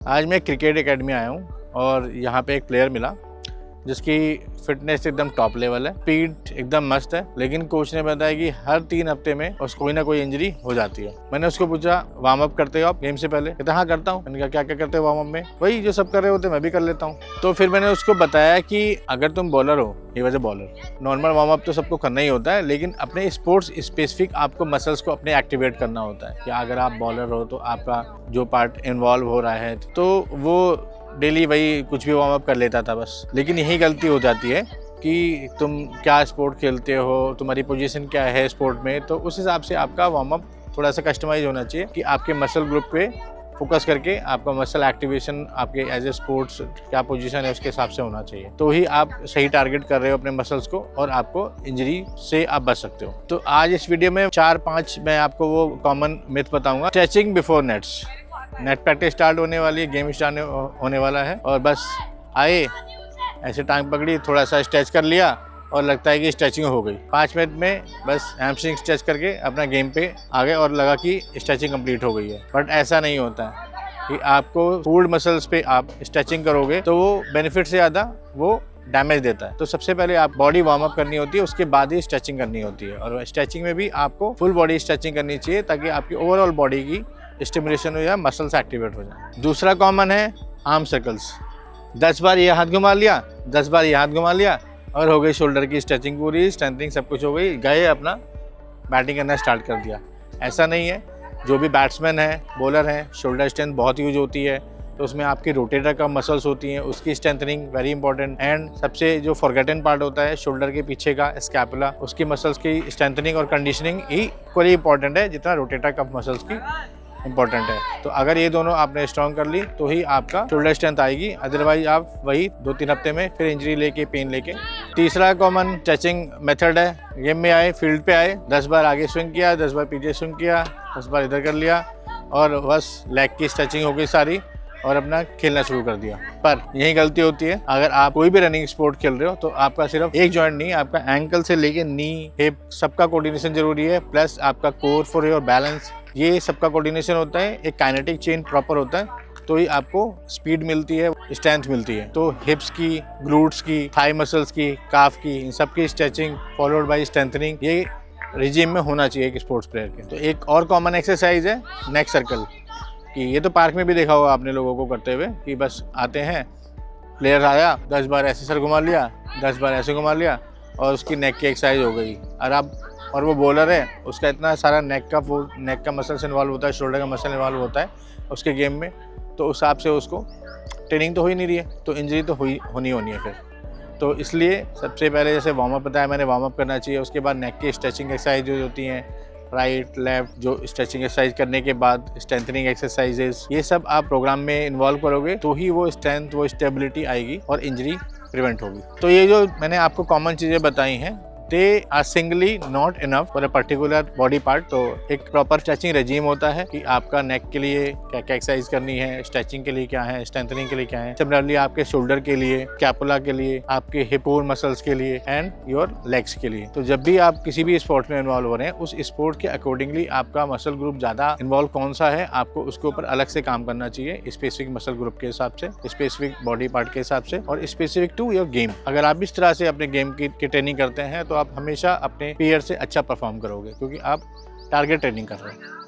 आज मैं cricket academy आया हूँ और यहाँ पे एक प्लेयर मिला जिसकी फिटनेस एकदम टॉप लेवल है, स्पीड एकदम मस्त है, लेकिन कोच ने बताया कि हर 3 हफ्ते में उसको कोई ना कोई इंजरी हो जाती है। मैंने उसको पूछा वार्म अप करते हो आप गेम से पहले? कहता हाँ करता हूँ। मैंने कहा क्या क्या करते हो वार्म अप में? वही जो सब कर रहे होते मैं भी कर लेता हूँ। तो फिर मैंने उसको बताया कि अगर तुम बॉलर हो, ये वजह बॉलर, नॉर्मल वार्म अप तो सबको करना ही होता है, लेकिन अपने स्पोर्ट्स स्पेसिफिक आपको मसल्स को अपने एक्टिवेट करना होता है कि अगर आप बॉलर हो तो आपका जो पार्ट इन्वॉल्व हो रहा है तो वो डेली वही कुछ भी वार्म अप कर लेता था बस। लेकिन यही गलती हो जाती है कि तुम क्या स्पोर्ट खेलते हो, तुम्हारी पोजीशन क्या है स्पोर्ट में, तो उस हिसाब से आपका वार्म अप थोड़ा सा कस्टमाइज होना चाहिए कि आपके मसल ग्रुप पे फोकस करके आपका मसल एक्टिवेशन आपके एज ए स्पोर्ट्स क्या पोजीशन है उसके हिसाब से होना चाहिए, तो ही आप सही टारगेट कर रहे हो अपने मसल्स को और आपको इंजरी से आप बच सकते हो। तो आज इस वीडियो में 4-5 मैं आपको वो कॉमन मिथ बताऊंगा। Stretching before nets, net practice start होने वाली है, गेम स्टार्ट होने वाला है और बस आए ऐसे टांग पकड़ी, थोड़ा सा स्ट्रेच कर लिया और लगता है कि स्ट्रेचिंग हो गई। 5 मिनट में बस हैमस्ट्रिंग स्ट्रेच करके अपना गेम पे आ गए और लगा कि स्ट्रेचिंग कंप्लीट हो गई है। बट ऐसा नहीं होता है कि आपको फूड मसल्स पे आप स्ट्रेचिंग करोगे तो वो बेनिफिट से ज़्यादा वो डैमेज देता है। तो सबसे पहले आप बॉडी वार्म अप करनी होती है, उसके बाद ही स्ट्रेचिंग करनी होती है और स्ट्रेचिंग में भी आपको फुल बॉडी स्ट्रेचिंग करनी चाहिए ताकि आपकी ओवरऑल बॉडी की स्टिमुलेशन हो जाए, मसल्स एक्टिवेट हो जाए। दूसरा कॉमन है आर्म सर्कल्स। 10 बार ये हाथ घुमा लिया, 10 बार ये हाथ घुमा लिया और हो गई शोल्डर की स्ट्रेचिंग पूरी, स्ट्रेंथनिंग सब कुछ हो गई, गए अपना बैटिंग करना स्टार्ट कर दिया। ऐसा नहीं है। जो भी बैट्समैन है, बॉलर है, शोल्डर स्ट्रेंथ बहुत यूज होती है, तो उसमें आपकी रोटेटर का मसल्स होती हैं, उसकी स्ट्रेंथनिंग वेरी इंपॉर्टेंट। एंड सबसे जो फॉरगेटन पार्ट होता है शोल्डर के पीछे का स्कैपुला, उसकी मसल्स की स्ट्रेंथनिंग और कंडीशनिंग इक्वली इंपॉर्टेंट है जितना रोटेटर कफ मसल्स की इंपॉर्टेंट है। तो अगर ये दोनों आपने स्ट्रॉन्ग कर ली तो ही आपका शोल्डर स्ट्रेंथ आएगी, अदरवाइज आप वही 2-3 हफ्ते में फिर इंजरी लेके, पेन लेके। तीसरा कॉमन स्ट्रेचिंग मेथड है, गेम में आए, फील्ड पे आए, 10 बार आगे स्विंग किया, 10 बार पीछे स्विंग किया, 10 बार इधर कर लिया और बस लेग की स्ट्रेचिंग हो गई सारी और अपना खेलना शुरू कर दिया। पर यही गलती होती है, अगर आप कोई भी रनिंग स्पोर्ट खेल रहे हो तो आपका सिर्फ एक जॉइंट नहीं, आपका एंकल से लेके नी, हिप सबका कोऑर्डिनेशन जरूरी है, प्लस आपका कोर फॉर योर बैलेंस, ये सबका कोऑर्डिनेशन होता है। एक काइनेटिक चेन प्रॉपर होता है तो ही आपको स्पीड मिलती है, स्ट्रेंथ मिलती है। तो हिप्स की, ग्लूट्स की, थाई मसल्स की, काफ की, इन सब की स्ट्रेचिंग फॉलोड बाय स्ट्रेंथनिंग, ये रिजीम में होना चाहिए एक स्पोर्ट्स प्लेयर के। तो एक और कॉमन एक्सरसाइज है नेक सर्कल कि ये तो पार्क में भी देखा होगा आपने लोगों को करते हुए कि बस आते हैं, प्लेयर आया, 10 बार ऐसे सर घुमा लिया, 10 बार ऐसे घुमा लिया और उसकी नेक की एक्सरसाइज हो गई। और वो बॉलर है, उसका इतना सारा नेक का मसल्स इन्वॉल्व होता है, शोल्डर का मसल इन्वॉल्व होता है उसके गेम में, तो उस हिसाब से उसको ट्रेनिंग तो हो ही नहीं रही है, तो इंजरी तो होनी है फिर। तो इसलिए सबसे पहले जैसे वार्म अप बताया मैंने, वार्म अप करना चाहिए। उसके बाद नेक की स्ट्रेचिंग एक्सरसाइज जो होती हैं, राइट लेफ्ट, जो स्ट्रेचिंग एक्सरसाइज करने के बाद स्ट्रेंथनिंग एक्सरसाइजेस, ये सब आप प्रोग्राम में इन्वॉल्व करोगे तो ही वो स्ट्रेंथ, वो स्टेबिलिटी आएगी और इंजरी प्रिवेंट होगी। तो ये जो मैंने आपको कॉमन चीज़ें बताई हैं, they are singly not enough for a particular body part. तो एक प्रॉपर स्ट्रेचिंग रेजिम होता है कि आपका नेक के लिए क्या क्या एक्सरसाइज करनी है, स्ट्रेचिंग के लिए क्या है, स्ट्रेंथनिंग के लिए क्या है, सिमिलरली आपके शोल्डर के लिए, कैपुला के लिए, आपके हिप और मसल्स के लिए एंड योर लेग्स के लिए। तो जब भी आप किसी भी स्पोर्ट में इन्वॉल्व हो रहे हैं, उस स्पोर्ट के अकॉर्डिंगली आपका मसल ग्रुप ज़्यादा इन्वॉल्व कौन सा है, आपको उसके ऊपर अलग से काम करना चाहिए, स्पेसिफिक मसल ग्रुप के हिसाब से, स्पेसिफिक बॉडी पार्ट के हिसाब से और स्पेसिफिक टू योर गेम। अगर आप इस तरह से अपने गेम की ट्रेनिंग करते हैं तो आप हमेशा अपने पीयर से अच्छा परफॉर्म करोगे क्योंकि आप टारगेट ट्रेनिंग कर रहे हो।